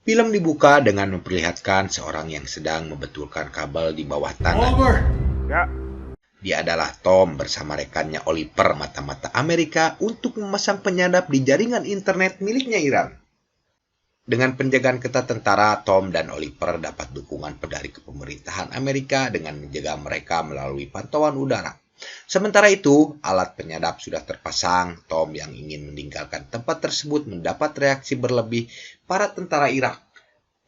Film dibuka dengan memperlihatkan seorang yang sedang membetulkan kabel di bawah tanah. Ya. Dia adalah Tom bersama rekannya Oliver, mata-mata Amerika, untuk memasang penyadap di jaringan internet miliknya Iran. Dengan penjagaan ketat tentara, Tom dan Oliver dapat dukungan dari pemerintahan Amerika dengan menjaga mereka melalui pantauan udara. Sementara itu, alat penyadap sudah terpasang. Tom yang ingin meninggalkan tempat tersebut mendapat reaksi berlebih para tentara Irak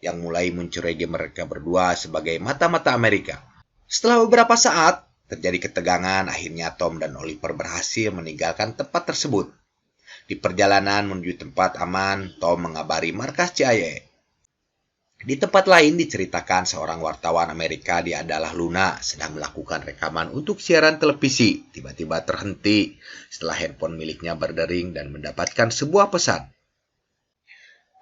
yang mulai mencurigai mereka berdua sebagai mata-mata Amerika. Setelah beberapa saat, terjadi ketegangan. Akhirnya Tom dan Oliver berhasil meninggalkan tempat tersebut. Di perjalanan menuju tempat aman, Tom mengabari markas CIA. Di tempat lain diceritakan seorang wartawan Amerika, dia adalah Luna, sedang melakukan rekaman untuk siaran televisi. Tiba-tiba terhenti setelah handphone miliknya berdering dan mendapatkan sebuah pesan.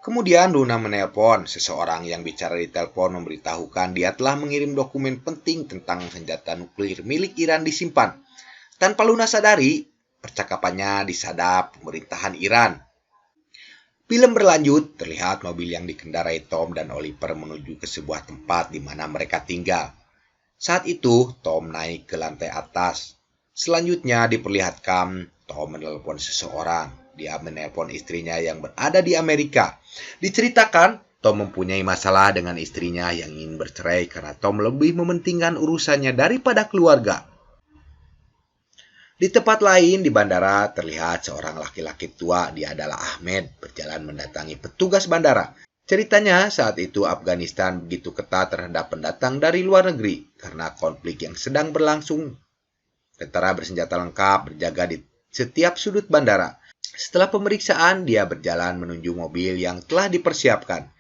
Kemudian Luna menelpon. Seseorang yang bicara di telepon memberitahukan dia telah mengirim dokumen penting tentang senjata nuklir milik Iran disimpan. Tanpa Luna sadari, percakapannya disadap pemerintahan Iran. Film berlanjut, terlihat mobil yang dikendarai Tom dan Oliver menuju ke sebuah tempat di mana mereka tinggal. Saat itu, Tom naik ke lantai atas. Selanjutnya diperlihatkan Tom menelpon seseorang. Dia menelpon istrinya yang berada di Amerika. Diceritakan, Tom mempunyai masalah dengan istrinya yang ingin bercerai karena Tom lebih mementingkan urusannya daripada keluarga. Di tempat lain di bandara terlihat seorang laki-laki tua, dia adalah Ahmed, berjalan mendatangi petugas bandara. Ceritanya saat itu Afghanistan begitu ketat terhadap pendatang dari luar negeri karena konflik yang sedang berlangsung. Tentara bersenjata lengkap berjaga di setiap sudut bandara. Setelah pemeriksaan, dia berjalan menuju mobil yang telah dipersiapkan.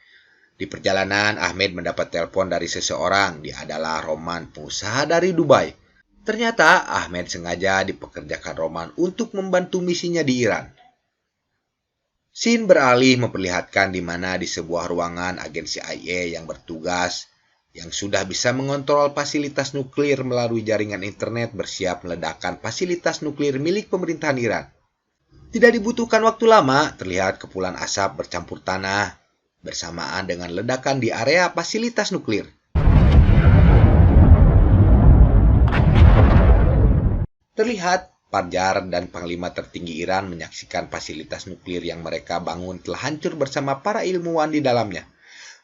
Di perjalanan, Ahmed mendapat telepon dari seseorang. Dia adalah Roman, pengusaha dari Dubai. Ternyata Ahmed sengaja dipekerjakan Roman untuk membantu misinya di Iran. Scene beralih memperlihatkan di mana di sebuah ruangan agen CIA yang bertugas, yang sudah bisa mengontrol fasilitas nuklir melalui jaringan internet bersiap meledakkan fasilitas nuklir milik pemerintahan Iran. Tidak dibutuhkan waktu lama, terlihat kepulan asap bercampur tanah bersamaan dengan ledakan di area fasilitas nuklir. Terlihat Fajar dan Panglima tertinggi Iran menyaksikan fasilitas nuklir yang mereka bangun telah hancur bersama para ilmuwan di dalamnya.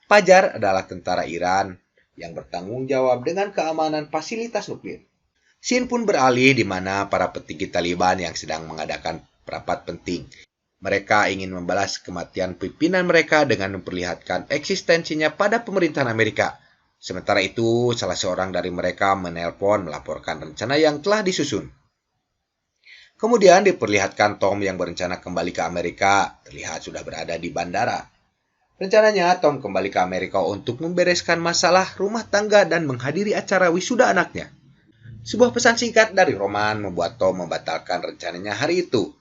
Fajar adalah tentara Iran yang bertanggung jawab dengan keamanan fasilitas nuklir. Scene pun beralih di mana para petinggi Taliban yang sedang mengadakan rapat penting. Mereka ingin membalas kematian pimpinan mereka dengan memperlihatkan eksistensinya pada pemerintahan Amerika. Sementara itu, salah seorang dari mereka menelpon melaporkan rencana yang telah disusun. Kemudian diperlihatkan Tom yang berencana kembali ke Amerika, terlihat sudah berada di bandara. Rencananya Tom kembali ke Amerika untuk membereskan masalah rumah tangga dan menghadiri acara wisuda anaknya. Sebuah pesan singkat dari Roman membuat Tom membatalkan rencananya hari itu.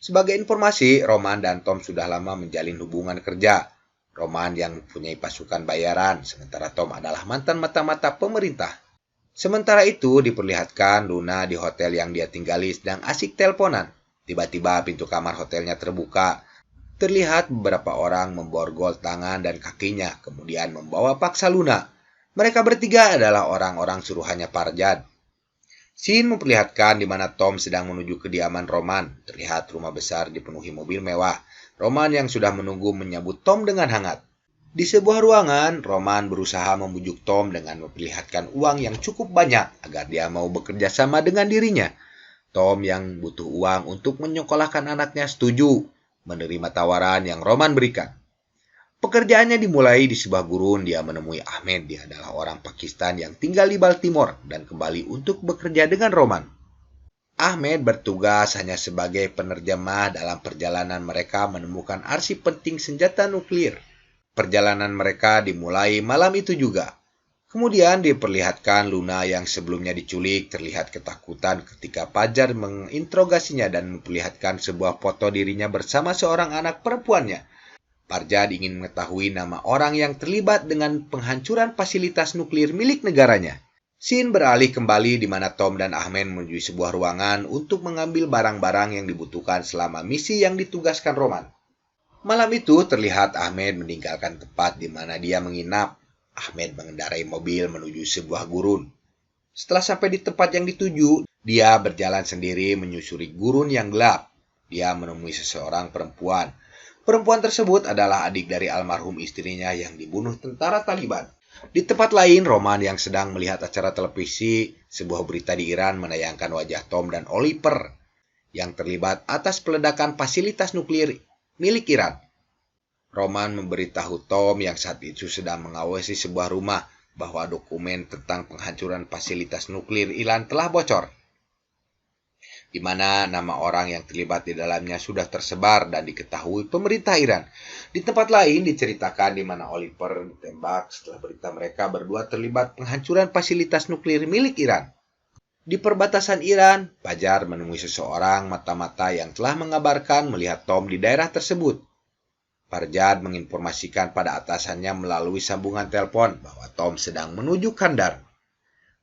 Sebagai informasi, Roman dan Tom sudah lama menjalin hubungan kerja. Roman yang mempunyai pasukan bayaran, sementara Tom adalah mantan mata-mata pemerintah. Sementara itu diperlihatkan Luna di hotel yang dia tinggali sedang asik teleponan. Tiba-tiba pintu kamar hotelnya terbuka. Terlihat beberapa orang memborgol tangan dan kakinya, kemudian membawa paksa Luna. Mereka bertiga adalah orang-orang suruhannya Farjad. Scene memperlihatkan di mana Tom sedang menuju kediaman Roman. Terlihat rumah besar dipenuhi mobil mewah. Roman yang sudah menunggu menyambut Tom dengan hangat. Di sebuah ruangan, Roman berusaha membujuk Tom dengan memperlihatkan uang yang cukup banyak agar dia mau bekerja sama dengan dirinya. Tom yang butuh uang untuk menyekolahkan anaknya setuju menerima tawaran yang Roman berikan. Pekerjaannya dimulai di sebuah gurun. Dia menemui Ahmed. Dia adalah orang Pakistan yang tinggal di Baltimore dan kembali untuk bekerja dengan Roman. Ahmed bertugas hanya sebagai penerjemah dalam perjalanan mereka menemukan arsip penting senjata nuklir. Perjalanan mereka dimulai malam itu juga. Kemudian diperlihatkan Luna yang sebelumnya diculik terlihat ketakutan ketika Fajar menginterogasinya dan memperlihatkan sebuah foto dirinya bersama seorang anak perempuannya. Fajar ingin mengetahui nama orang yang terlibat dengan penghancuran fasilitas nuklir milik negaranya. Scene beralih kembali di mana Tom dan Ahmed menuju sebuah ruangan untuk mengambil barang-barang yang dibutuhkan selama misi yang ditugaskan Roman. Malam itu terlihat Ahmed meninggalkan tempat di mana dia menginap. Ahmed mengendarai mobil menuju sebuah gurun. Setelah sampai di tempat yang dituju, dia berjalan sendiri menyusuri gurun yang gelap. Dia menemui seseorang perempuan. Perempuan tersebut adalah adik dari almarhum istrinya yang dibunuh tentara Taliban. Di tempat lain, Roman yang sedang melihat acara televisi, sebuah berita di Iran menayangkan wajah Tom dan Oliver yang terlibat atas peledakan fasilitas nuklir milik Iran. Roman memberitahu Tom yang saat itu sedang mengawasi sebuah rumah bahwa dokumen tentang penghancuran fasilitas nuklir Iran telah bocor, di mana nama orang yang terlibat di dalamnya sudah tersebar dan diketahui pemerintah Iran. Di tempat lain diceritakan di mana Oliver ditembak setelah berita mereka berdua terlibat penghancuran fasilitas nuklir milik Iran. Di perbatasan Iran, Fajar menemui seseorang mata-mata yang telah mengabarkan melihat Tom di daerah tersebut. Fajar menginformasikan pada atasannya melalui sambungan telepon bahwa Tom sedang menuju Kandahar.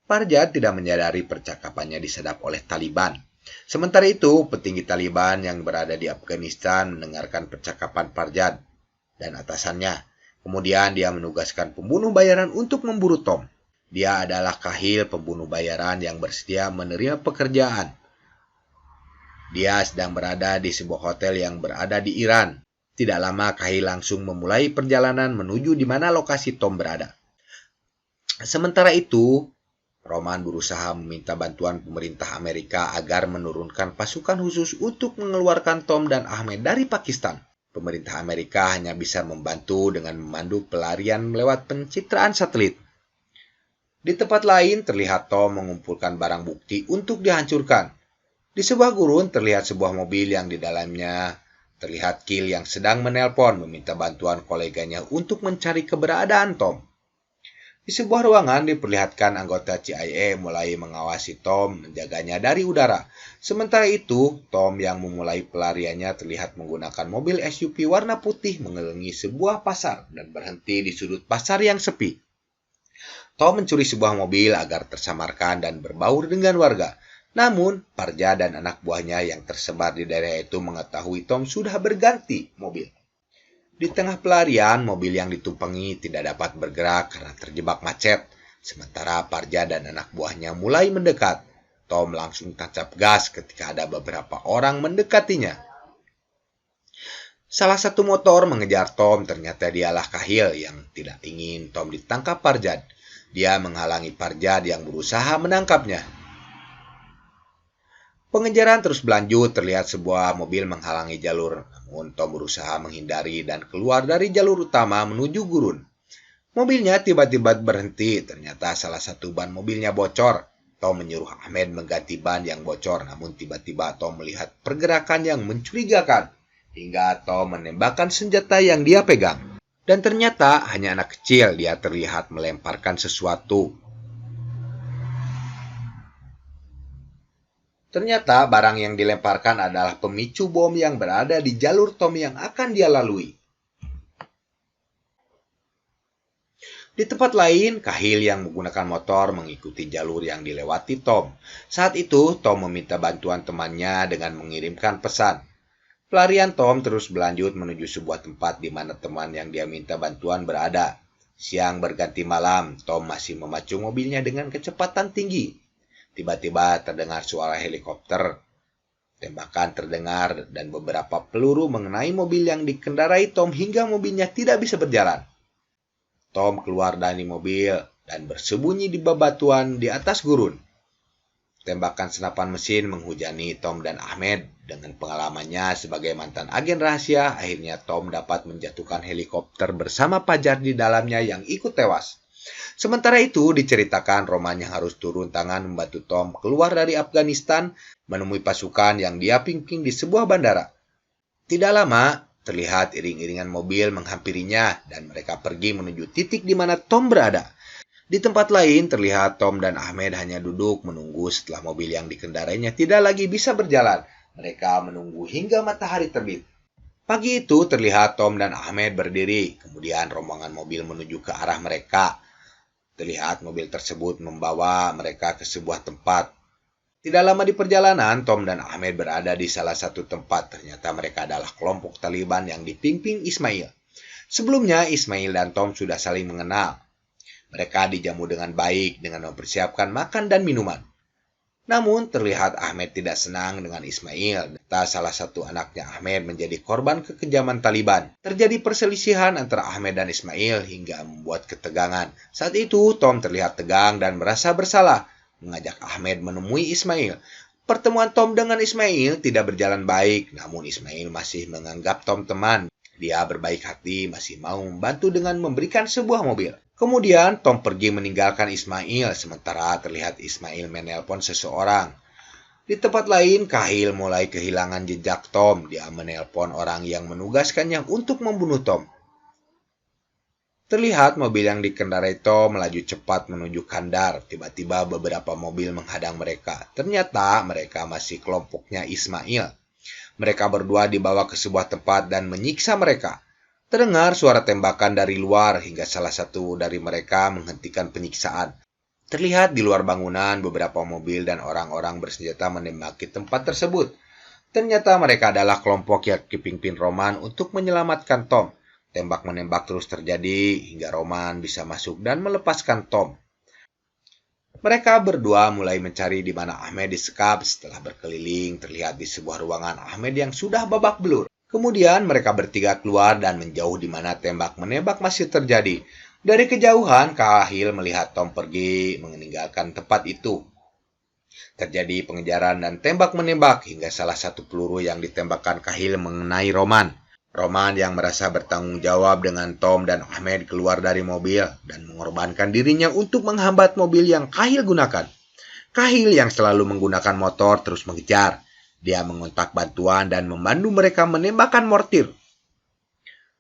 Fajar tidak menyadari percakapannya disedap oleh Taliban. Sementara itu, petinggi Taliban yang berada di Afghanistan mendengarkan percakapan Fajar dan atasannya. Kemudian dia menugaskan pembunuh bayaran untuk memburu Tom. Dia adalah kahil pembunuh bayaran yang bersedia menerima pekerjaan. Dia sedang berada di sebuah hotel yang berada di Iran. Tidak lama kahil langsung memulai perjalanan menuju di mana lokasi Tom berada. Sementara itu, Roman berusaha meminta bantuan pemerintah Amerika agar menurunkan pasukan khusus untuk mengeluarkan Tom dan Ahmed dari Pakistan. Pemerintah Amerika hanya bisa membantu dengan memandu pelarian lewat pencitraan satelit. Di tempat lain terlihat Tom mengumpulkan barang bukti untuk dihancurkan. Di sebuah gurun terlihat sebuah mobil yang di dalamnya terlihat Kill yang sedang menelpon meminta bantuan koleganya untuk mencari keberadaan Tom. Di sebuah ruangan diperlihatkan anggota CIA mulai mengawasi Tom menjaganya dari udara. Sementara itu, Tom yang memulai pelariannya terlihat menggunakan mobil SUV warna putih mengelilingi sebuah pasar dan berhenti di sudut pasar yang sepi. Tom mencuri sebuah mobil agar tersamarkan dan berbaur dengan warga. Namun, Parja dan anak buahnya yang tersebar di daerah itu mengetahui Tom sudah berganti mobil. Di tengah pelarian, mobil yang ditumpangi tidak dapat bergerak karena terjebak macet. Sementara Parja dan anak buahnya mulai mendekat. Tom langsung tancap gas ketika ada beberapa orang mendekatinya. Salah satu motor mengejar Tom, ternyata dialah kahil yang tidak ingin Tom ditangkap Parja. Dia menghalangi Parja yang berusaha menangkapnya. Pengejaran terus berlanjut, terlihat sebuah mobil menghalangi jalur, namun Tom berusaha menghindari dan keluar dari jalur utama menuju gurun. Mobilnya tiba-tiba berhenti, ternyata salah satu ban mobilnya bocor. Tom menyuruh Ahmed mengganti ban yang bocor, namun tiba-tiba Tom melihat pergerakan yang mencurigakan, hingga Tom menembakkan senjata yang dia pegang. Dan ternyata hanya anak kecil, dia terlihat melemparkan sesuatu. Ternyata barang yang dilemparkan adalah pemicu bom yang berada di jalur Tom yang akan dia lalui. Di tempat lain, kahil yang menggunakan motor mengikuti jalur yang dilewati Tom. Saat itu, Tom meminta bantuan temannya dengan mengirimkan pesan. Pelarian Tom terus berlanjut menuju sebuah tempat di mana teman yang dia minta bantuan berada. Siang berganti malam, Tom masih memacu mobilnya dengan kecepatan tinggi. Tiba-tiba terdengar suara helikopter. Tembakan terdengar dan beberapa peluru mengenai mobil yang dikendarai Tom hingga mobilnya tidak bisa berjalan. Tom keluar dari mobil dan bersembunyi di bebatuan di atas gurun. Tembakan senapan mesin menghujani Tom dan Ahmed. Dengan pengalamannya sebagai mantan agen rahasia, akhirnya Tom dapat menjatuhkan helikopter bersama Fajar di dalamnya yang ikut tewas. Sementara itu diceritakan Roman yang harus turun tangan membantu Tom keluar dari Afghanistan menemui pasukan yang dia pimpin di sebuah bandara. Tidak lama, terlihat iring-iringan mobil menghampirinya dan mereka pergi menuju titik di mana Tom berada. Di tempat lain terlihat Tom dan Ahmed hanya duduk menunggu setelah mobil yang dikendarainya tidak lagi bisa berjalan. Mereka menunggu hingga matahari terbit. Pagi itu terlihat Tom dan Ahmed berdiri, kemudian rombongan mobil menuju ke arah mereka. Terlihat mobil tersebut membawa mereka ke sebuah tempat. Tidak lama di perjalanan, Tom dan Ahmed berada di salah satu tempat. Ternyata mereka adalah kelompok Taliban yang dipimpin Ismail. Sebelumnya, Ismail dan Tom sudah saling mengenal. Mereka dijamu dengan baik dengan mempersiapkan makan dan minuman. Namun, terlihat Ahmed tidak senang dengan Ismail. Ternyata salah satu anaknya Ahmed menjadi korban kekejaman Taliban. Terjadi perselisihan antara Ahmed dan Ismail hingga membuat ketegangan. Saat itu, Tom terlihat tegang dan merasa bersalah, mengajak Ahmed menemui Ismail. Pertemuan Tom dengan Ismail tidak berjalan baik, namun Ismail masih menganggap Tom teman. Dia berbaik hati, masih mau membantu dengan memberikan sebuah mobil. Kemudian Tom pergi meninggalkan Ismail, sementara terlihat Ismail menelpon seseorang. Di tempat lain, Kahil mulai kehilangan jejak Tom. Dia menelpon orang yang menugaskannya untuk membunuh Tom. Terlihat mobil yang dikendarai Tom melaju cepat menuju Kandar. Tiba-tiba beberapa mobil menghadang mereka. Ternyata mereka masih kelompoknya Ismail. Mereka berdua dibawa ke sebuah tempat dan menyiksa mereka. Terdengar suara tembakan dari luar hingga salah satu dari mereka menghentikan penyiksaan. Terlihat di luar bangunan beberapa mobil dan orang-orang bersenjata menembaki tempat tersebut. Ternyata mereka adalah kelompok yang dipimpin Roman untuk menyelamatkan Tom. Tembak-menembak terus terjadi hingga Roman bisa masuk dan melepaskan Tom. Mereka berdua mulai mencari di mana Ahmed disekap. Setelah berkeliling, terlihat di sebuah ruangan Ahmed yang sudah babak belur. Kemudian mereka bertiga keluar dan menjauh di mana tembak-menembak masih terjadi. Dari kejauhan, Kahil melihat Tom pergi meninggalkan tempat itu. Terjadi pengejaran dan tembak-menembak hingga salah satu peluru yang ditembakkan Kahil mengenai Roman. Roman yang merasa bertanggung jawab dengan Tom dan Ahmed keluar dari mobil dan mengorbankan dirinya untuk menghambat mobil yang Kahil gunakan. Kahil yang selalu menggunakan motor terus mengejar. Dia mengontak bantuan dan memandu mereka menembakkan mortir.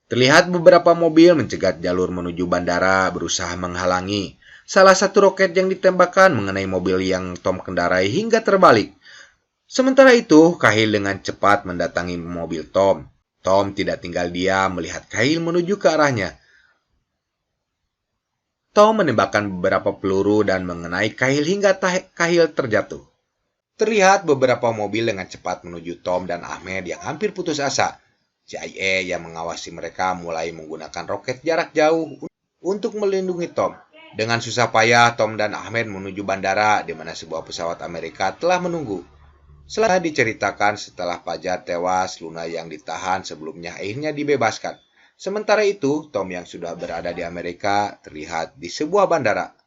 Terlihat beberapa mobil mencegat jalur menuju bandara berusaha menghalangi. Salah satu roket yang ditembakkan mengenai mobil yang Tom kendarai hingga terbalik. Sementara itu, Kahil dengan cepat mendatangi mobil Tom. Tom tidak tinggal diam melihat Kahil menuju ke arahnya. Tom menembakkan beberapa peluru dan mengenai Kahil hingga Kahil terjatuh. Terlihat beberapa mobil dengan cepat menuju Tom dan Ahmed yang hampir putus asa. CIA yang mengawasi mereka mulai menggunakan roket jarak jauh untuk melindungi Tom. Dengan susah payah, Tom dan Ahmed menuju bandara di mana sebuah pesawat Amerika telah menunggu. Setelah diceritakan setelah Fajar tewas, Luna yang ditahan sebelumnya akhirnya dibebaskan. Sementara itu, Tom yang sudah berada di Amerika terlihat di sebuah bandara.